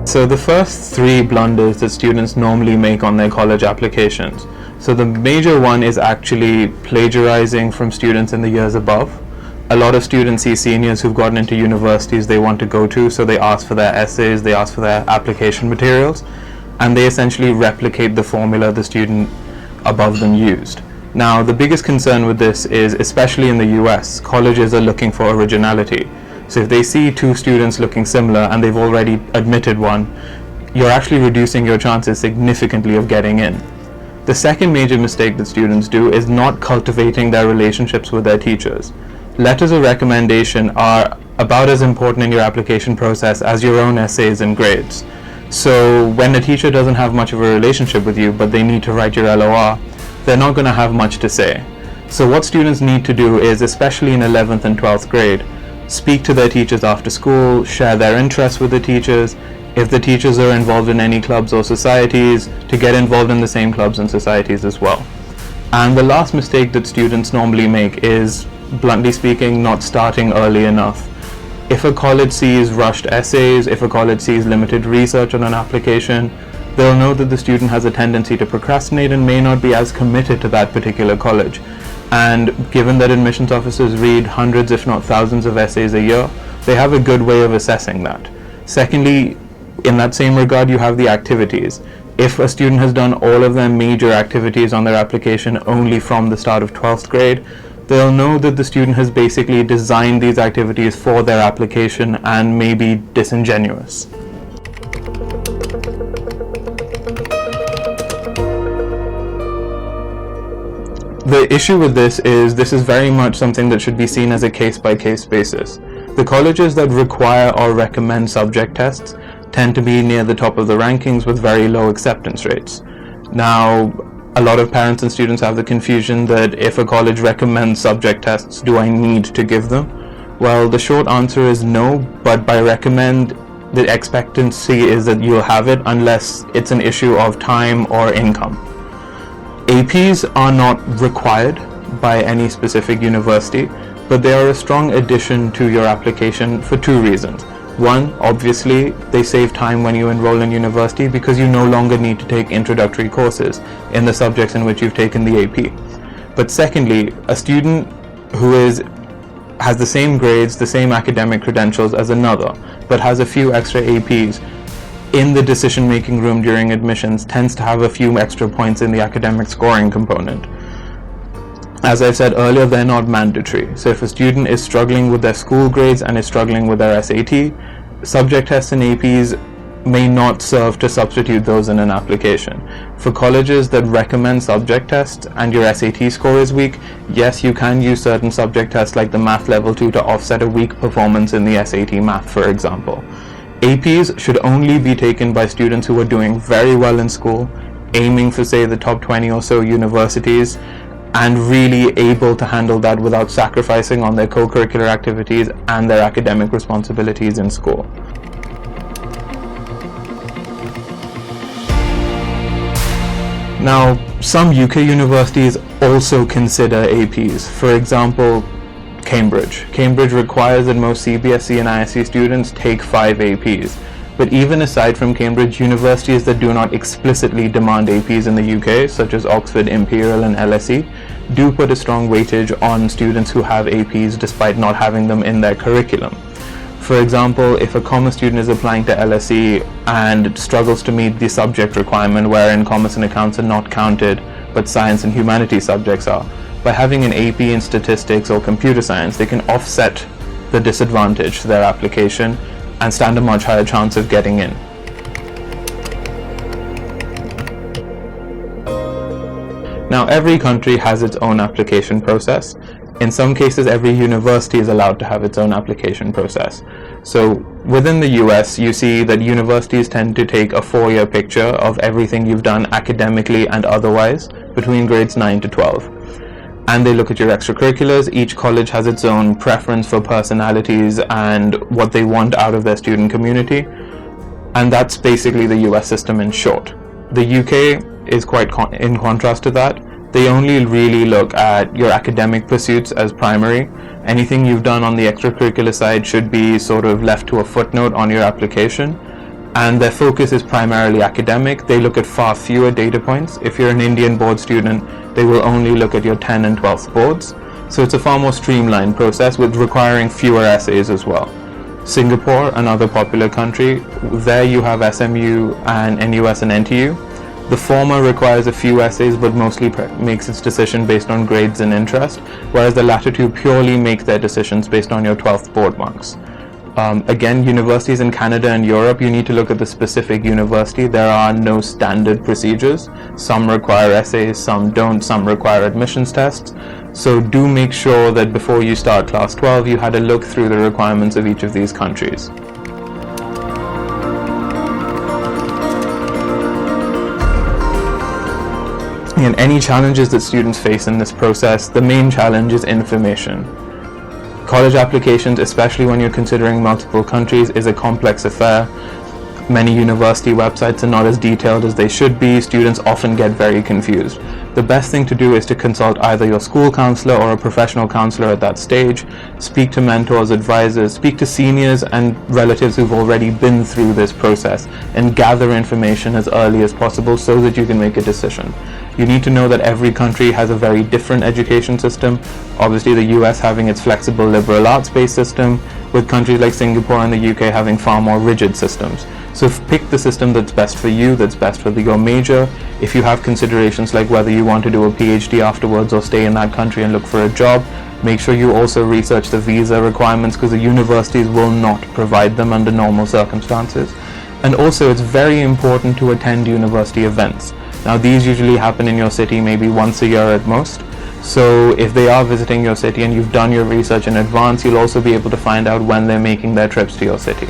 So the first three blunders that students normally make on their college applications. So the major one is actually plagiarizing from students in the years above. A lot of students see seniors who've gotten into universities they want to go to, so they ask for their essays, they ask for their application materials, and they essentially replicate the formula the student above them used. Now, the biggest concern with this is, especially in the US, colleges are looking for originality. So if they see two students looking similar and they've already admitted one, you're actually reducing your chances significantly of getting in. The second major mistake that students do is not cultivating their relationships with their teachers. Letters of recommendation are about as important in your application process as your own essays and grades. So when a teacher doesn't have much of a relationship with you, but they need to write your LOR, they're not going to have much to say. So what students need to do is, especially in 11th and 12th grade, speak to their teachers after school, share their interests with the teachers. If the teachers are involved in any clubs or societies, to get involved in the same clubs and societies as well. And the last mistake that students normally make is, bluntly speaking, not starting early enough. If a college sees rushed essays, if a college sees limited research on an application, they'll know that the student has a tendency to procrastinate and may not be as committed to that particular college. And given that admissions officers read hundreds if not thousands of essays a year, they have a good way of assessing that. Secondly, in that same regard, you have the activities. If a student has done all of their major activities on their application only from the start of 12th grade, they'll know that the student has basically designed these activities for their application and may be disingenuous. The issue with this is very much something that should be seen as a case-by-case basis. The colleges that require or recommend subject tests tend to be near the top of the rankings with very low acceptance rates. Now, a lot of parents and students have the confusion that if a college recommends subject tests, do I need to give them? Well, the short answer is no, but by recommend, the expectancy is that you'll have it unless it's an issue of time or income. APs are not required by any specific university, but they are a strong addition to your application for two reasons. One, obviously, they save time when you enroll in university because you no longer need to take introductory courses in the subjects in which you've taken the AP. But secondly, a student who has the same grades, the same academic credentials as another, but has a few extra APs in the decision-making room during admissions tends to have a few extra points in the academic scoring component. As I said earlier, they're not mandatory. So if a student is struggling with their school grades and is struggling with their SAT, subject tests and APs may not serve to substitute those in an application. For colleges that recommend subject tests and your SAT score is weak, yes, you can use certain subject tests like the Math Level 2 to offset a weak performance in the SAT Math, for example. APs should only be taken by students who are doing very well in school, aiming for, say, the top 20 or so universities, and really able to handle that without sacrificing on their co-curricular activities and their academic responsibilities in school. Now, some UK universities also consider APs. For example, Cambridge. Cambridge requires that most CBSE and ISC students take 5 APs. But even aside from Cambridge, universities that do not explicitly demand APs in the UK, such as Oxford, Imperial and LSE, do put a strong weightage on students who have APs despite not having them in their curriculum. For example, if a commerce student is applying to LSE and struggles to meet the subject requirement wherein commerce and accounts are not counted, but science and humanities subjects are, by having an AP in statistics or computer science, they can offset the disadvantage to their application and stand a much higher chance of getting in. Now, every country has its own application process. In some cases, every university is allowed to have its own application process. So within the US, you see that universities tend to take a 4-year picture of everything you've done academically and otherwise between grades 9 to 12. And they look at your extracurriculars. Each college has its own preference for personalities and what they want out of their student community. And that's basically the US system in short. The UK is quite in contrast to that. They only really look at your academic pursuits as primary. Anything you've done on the extracurricular side should be sort of left to a footnote on your application. and their focus is primarily academic. They look at far fewer data points. If you're an Indian board student, they will only look at your 10th and 12th boards. So it's a far more streamlined process with requiring fewer essays as well. Singapore, another popular country, there you have SMU and NUS and NTU. The former requires a few essays but mostly makes its decision based on grades and interest, whereas the latter two purely make their decisions based on your 12th board marks. Again, universities in Canada and Europe, you need to look at the specific university. There are no standard procedures. Some require essays, some don't, some require admissions tests. So do make sure that before you start class 12, you had a look through the requirements of each of these countries. And any challenges that students face in this process, the main challenge is information. College applications, especially when you're considering multiple countries, is a complex affair. Many university websites are not as detailed as they should be. Students often get very confused. The best thing to do is to consult either your school counselor or a professional counselor at that stage. Speak to mentors, advisors, speak to seniors and relatives who've already been through this process, and gather information as early as possible so that you can make a decision. You need to know that every country has a very different education system. Obviously the US having its flexible liberal arts-based system, with countries like Singapore and the UK having far more rigid systems. So pick the system that's best for you, that's best for your major. If you have considerations like whether you want to do a PhD afterwards or stay in that country and look for a job, make sure you also research the visa requirements, because the universities will not provide them under normal circumstances. And also it's very important to attend university events. Now these usually happen in your city maybe once a year at most. So if they are visiting your city and you've done your research in advance, you'll also be able to find out when they're making their trips to your city.